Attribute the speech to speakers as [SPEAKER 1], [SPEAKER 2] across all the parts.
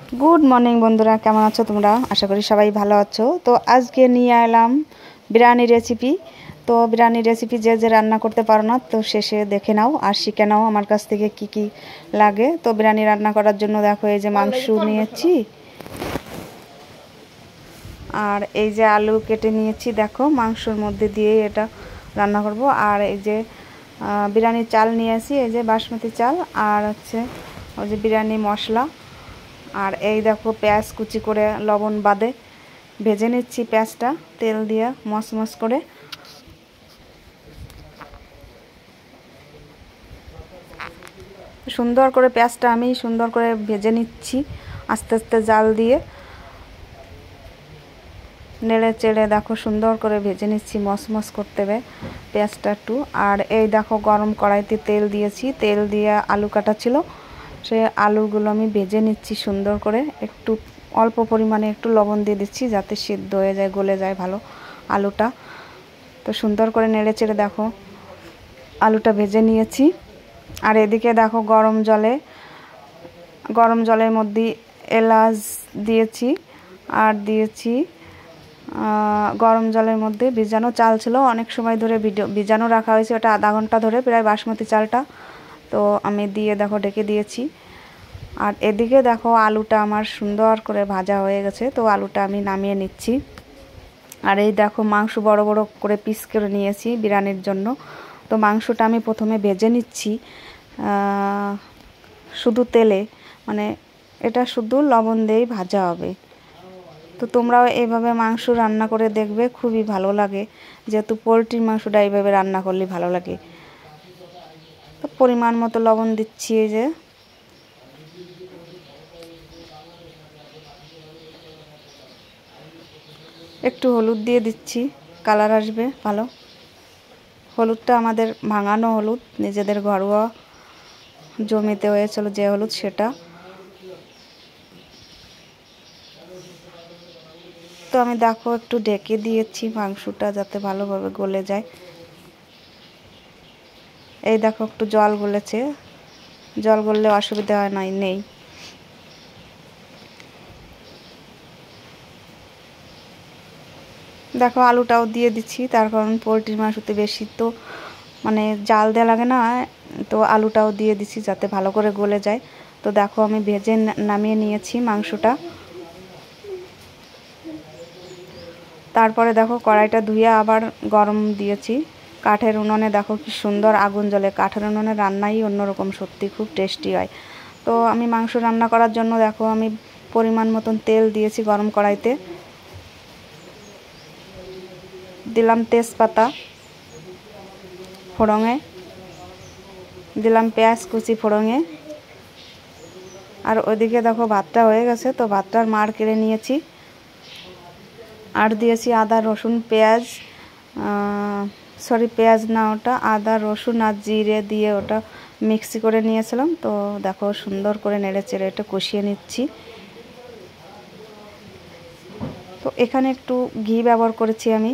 [SPEAKER 1] Good morning बंधुरा केमन आछो तोमरा आशा करी सबाई भालो आछो। तो आज के निये एलाम बिरियानी रेसिपि। तो बिरियानी रेसिपि जे जे रान्ना करते पारो ना तो शेषे देखे नाओ और शिखे नाओ आमार काछ थेके की की लागे। तो बिरियानी रान्ना करार जोन्नो देखो एई जे मांस नियेछि और एई जे आलू केटे नियेछि देखो मांसर मध्य दिए एटा रान्ना करब। और एई जे बिरियानी चाल नियेछि एई जे बासमती चाल और हच्छे ओई जे बिरियानी मशला और এই দেখো পেঁয়াজ কুচি করে লবণ বাদে ভেজে নিচ্ছি পেঁয়াজটা তেল দিয়ে মসমস করে। সুন্দর করে পেঁয়াজটা আমি সুন্দর করে ভেজে নিচ্ছি আস্তে আস্তে জাল দিয়ে নেড়ে চেড়ে দেখো সুন্দর করে ভেজে নিচ্ছি মসমস করতে হবে পেঁয়াজটা একটু। আর এই দেখো গরম কড়াইতে তেল দিয়েছি, তেল দিয়ে আলু কাটা ছিল সে আলুগুলো আমি ভেজে নিচ্ছি সুন্দর করে। একটু অল্প পরিমাণে একটু লবণ দিয়ে দিচ্ছি যাতে সিদ্ধ হয়ে যায় গলে যায় ভালো আলুটা। তো সুন্দর করে নেড়ে চেড়ে দেখো আলুটা ভেজে নিয়েছি। আর এদিকে দেখো গরম জলের মধ্যে এলাচ দিয়েছি আর দিয়েছি গরম জলের মধ্যে ভিজানো চাল ছিল অনেক সময় ধরে ভিজানো রাখা হয়েছে, ওটা আধা ঘন্টা ধরে প্রায় বাসমতি চালটা। তো আমি দিয়ে দেখো ঢেকে দিয়েছি। আর এদিকে দেখো আলুটা আমার সুন্দর করে ভাজা হয়ে গেছে, তো আলুটা আমি নামিয়ে নিচ্ছি। আর এই দেখো মাংস বড় বড় করে পিস করে নিয়েছি বিরিয়ানির জন্য। তো মাংসটা আমি প্রথমে ভেজে নিচ্ছি শুধু তেলে, মানে এটা শুধু লবণ দিয়েই ভাজা হবে। তো তোমরাও এইভাবে মাংস রান্না করে দেখবে, খুবই ভালো লাগে, যেহেতু পোলট্রির মাংসটা এইভাবে রান্না করলে ভালো লাগে। তো পরিমাণ মতো লবণ দিচ্ছি, এই যে একটু হলুদ দিয়ে দিচ্ছি, কালার আসবে ভালো। হলুদটা আমাদের ভাঙানো হলুদ, নিজেদের ঘরোয়া জমিতে হয়েছিল যে হলুদ সেটা। তো আমি দেখো একটু ঢেকে দিয়েছি মাংসটা যাতে ভালোভাবে গলে যায়। এই দেখো একটু জল গলেছে, জল গললে অসুবিধা হয় না নেই। দেখো আলুটাও দিয়ে দিচ্ছি, তার কারণ পোলট্রির মাংসতে বেশি তো মানে জাল দেওয়া লাগে না, তো আলুটাও দিয়ে দিচ্ছি যাতে ভালো করে গলে যায়। তো দেখো আমি ভেজে নামিয়ে নিয়েছি মাংসটা। তারপরে দেখো কড়াইটা ধুয়ে আবার গরম দিয়েছি কাঠের উনুনে। দেখো কি সুন্দর আগুন জ্বলে, কাঠের উনুনে রান্নাই অন্যরকম, সত্যি খুব টেস্টি হয়। তো আমি মাংস রান্না করার জন্য দেখো আমি পরিমাণ মতন তেল দিয়েছি গরম কড়াইতে, দিলাম তেজপাতা ফোড়ঙে, দিলাম পেঁয়াজ কুচি ফোড়ঙে। আর ওইদিকে দেখো ভাতটা হয়ে গেছে, তো ভাতটার মাড় কেড়ে নিয়েছি আর দিয়েছি আদা রসুন পেঁয়াজ, পেঁয়াজ না ওটা আদা রসুন আর জিরে দিয়ে ওটা মিক্সি করে নিয়েছিলাম। তো দেখো সুন্দর করে নেড়ে চেড়ে এটা কষিয়ে নিচ্ছি। তো এখানে একটু ঘি ব্যবহার করেছি আমি,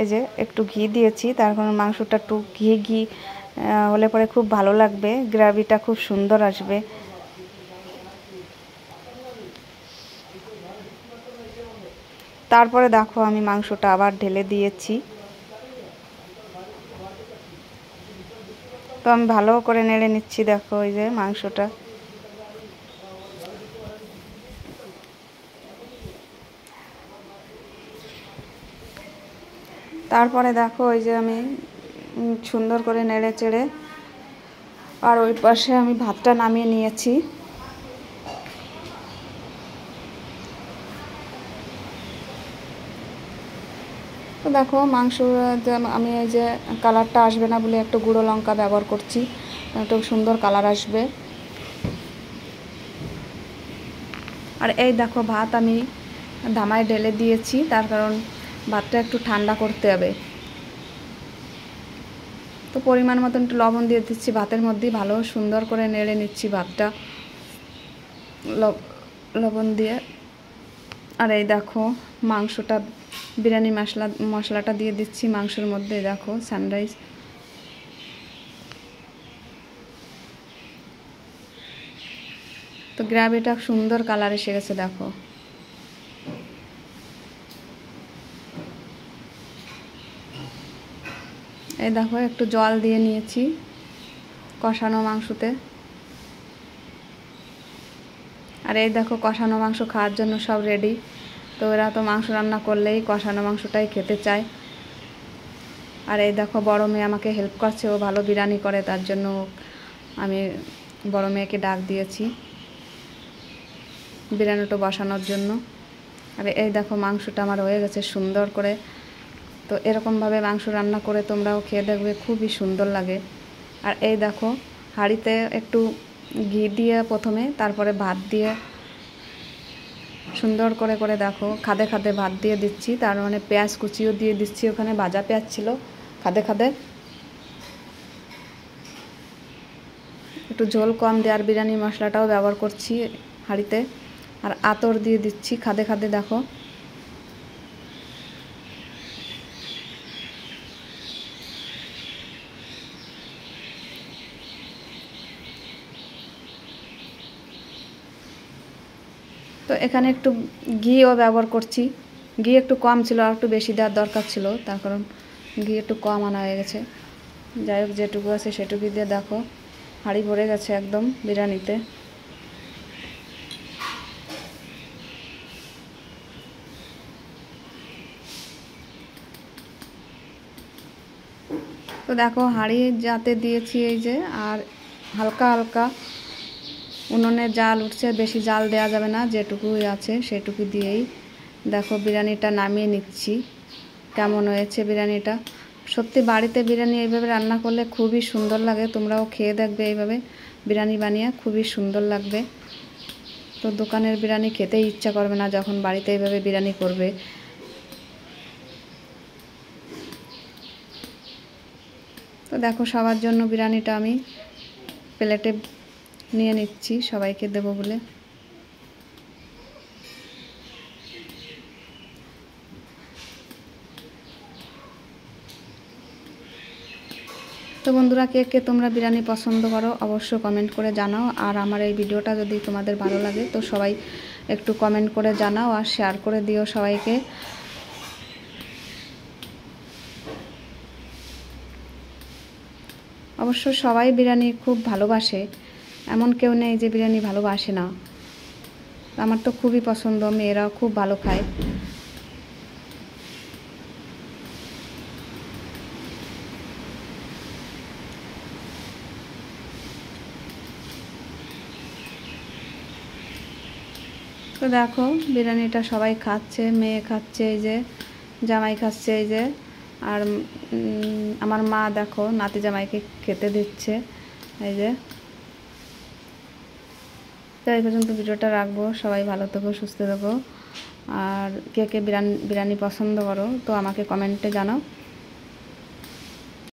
[SPEAKER 1] এই যে একটু ঘি দিয়েছি, তার কারণ মাংসটা একটু ঘি হলে পরে খুব ভালো লাগবে, গ্রেভিটা খুব সুন্দর আসবে। তারপরে দেখো আমি মাংসটা আবার ঢেলে দিয়েছি। তো আমি ভালো করে নেড়ে নিচ্ছি, দেখো ওই যে মাংসটা। তারপরে দেখো ওই যে আমি সুন্দর করে নেড়ে চেড়ে আর ওই পাশে আমি ভাতটা নামিয়ে নিয়েছি। তো দেখো মাংস আমি এই যে কালারটা আসবে না বলে একটু গুঁড়ো লঙ্কা ব্যবহার করছি, একটু সুন্দর কালার আসবে। আর এই দেখো ভাত আমি ধামায় ঢেলে দিয়েছি, তার কারণ ভাতটা একটু ঠান্ডা করতে হবে। তো পরিমাণ মতন একটু লবণ দিয়ে দিচ্ছি ভাতের মধ্যে, ভালো সুন্দর করে নেড়ে নিচ্ছি ভাতটা লবণ দিয়ে। আর এই দেখো মাংসটা বিরিয়ানি মশলাটা দিয়ে দিচ্ছি মাংসের মধ্যে, দেখো সানরাইজ। তো তো গ্রেভিটা সুন্দর কালার এসে গেছে দেখো। এই দেখো একটু জল দিয়ে নিয়েছি কষানো মাংসতে। আর এই দেখো কষানো মাংস খাওয়ার জন্য সব রেডি। তো এরা তো মাংস রান্না করলেই কষানো মাংসটাই খেতে চায়। আর এই দেখো বড় মেয়ে আমাকে হেল্প করছে, ও ভালো বিরিয়ানি করে, তার জন্য আমি বড় মেয়েকে ডাক দিয়েছি বিরিয়ানিটা বসানোর জন্য। আর এই দেখো মাংসটা আমার হয়ে গেছে সুন্দর করে। তো এরকমভাবে মাংস রান্না করে তোমরাও খেয়ে দেখবে, খুবই সুন্দর লাগে। আর এই দেখো হাঁড়িতে একটু ঘি দিয়ে প্রথমে, তারপরে ভাত দিয়ে সুন্দর করে করে দেখো খাদে খাদে ভাত দিয়ে দিচ্ছি। তার মানে পেঁয়াজ কুচিও দিয়ে দিচ্ছি, ওখানে ভাজা পেঁয়াজ ছিল খাদে খাদে। একটু ঝোল কম দেওয়ার বিরিয়ানি মশলাটাও ব্যবহার করছি হাঁড়িতে। আর আতর দিয়ে দিচ্ছি খাদে খাদে দেখো। তো এখানে একটু ঘিও ব্যবহার করছি। ঘি একটু কম ছিল, আর একটু বেশি দেওয়ার দরকার ছিল, তার কারণ ঘি একটু কম আনা হয়ে গেছে। যাই হোক যেটুকু আছে সেটুকু দিয়ে দেখো হাঁড়ি ভরে গেছে একদম বিরিয়ানিতে। তো দেখো হাঁড়ি যাতে দিয়েছি এই যে, আর হালকা হালকা উনুনে জাল উঠছে, বেশি জাল দেওয়া যাবে না, যেটুকুই আছে সেটুকু দিয়েই দেখো বিরিয়ানিটা নামিয়ে নিচ্ছি। কেমন হয়েছে বিরিয়ানিটা? সত্যি বাড়িতে বিরিয়ানি এইভাবে রান্না করলে খুবই সুন্দর লাগে। তোমরাও খেয়ে দেখবে এইভাবে বিরিয়ানি বানিয়ে, খুবই সুন্দর লাগবে। তো দোকানের বিরিয়ানি খেতেই ইচ্ছা করবে না যখন বাড়িতে এইভাবে বিরিয়ানি করবে। তো দেখো সবার জন্য বিরিয়ানিটা আমি প্লেটে নিয়ে নিচ্ছি সবাইকে দেবো বলে। তো বন্ধুরা কে কে তোমরা বিরিয়ানি পছন্দ করো অবশ্যই কমেন্ট করে জানাও। আর আমার এই ভিডিওটা যদি তোমাদের ভালো লাগে তো সবাই একটু কমেন্ট করে জানাও আর শেয়ার করে দিও সবাইকে। অবশ্য সবাই বিরিয়ানি খুব ভালোবাসে, এমন কেউ নেই যে বিরিয়ানি ভালোবাসে না। আমার তো খুবই পছন্দ, মেয়েরাও খুব ভালো খায়। তো দেখো বিরিয়ানিটা সবাই খাচ্ছে, মেয়ে খাচ্ছে, এই যে জামাই খাচ্ছে, এই যে আর আমার মা দেখো নাতি জামাইকে খেতে দিচ্ছে, এই যে। তো এই পর্যন্ত ভিডিওটা রাখবো। সবাই ভালো থেকো, সুস্থ থেকো। আর কে কে বিরিয়ানি পছন্দ করো তো আমাকে কমেন্টে জানাও।